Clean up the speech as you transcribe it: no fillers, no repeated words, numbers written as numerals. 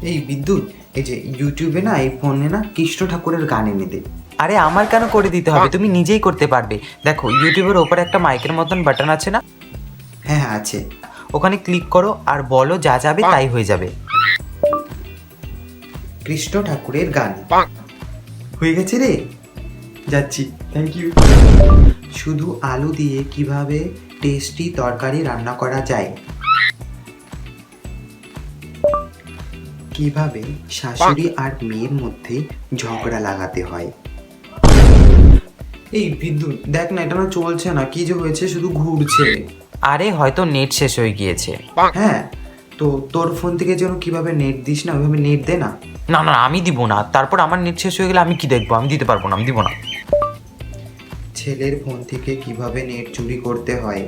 এই বিদ্যুৎ, এই যে ইউটিউবে না, এই ফোনে না কৃষ্ণ ঠাকুরের গান এনে দে। আরে আমার কেন করে দিতে হবে, তুমি নিজেই করতে পারবে। দেখো ইউটিউবের ওপরে একটা মাইকের মতন বাটন আছে না, হ্যাঁ হ্যাঁ আছে। ওখানে ক্লিক করো আর বলো যা যাবে তাই হয়ে যাবে। কৃষ্ণ ঠাকুরের গান হয়ে গেছে রে, যাচ্ছি। Thank you. শুধু আলু দিয়ে কিভাবে টেস্টি তরকারি রান্না করা যায়? কিভাবে শাশুড়ি আর মেয়ের মধ্যে ঝগড়া লাগাতে হয়? এই বিদ্যুৎ দেখ না, এটা না চলছে না, কি যে হয়েছে, শুধু ঘুরছে। আরে হয়তো নেট শেষ হয়ে গিয়েছে। হ্যাঁ, তো তোর ফোন থেকে যেন কিভাবে নেট দিস না, ওইভাবে নেট দে না। না না আমি দিব না, তারপর আমার নেট শেষ হয়ে গেলে আমি কি দেখবো, আমি দিতে পারবো না, আমি দিব না। ছেলের ফোন থেকে কিভাবে নেট চুরি করতে হয়?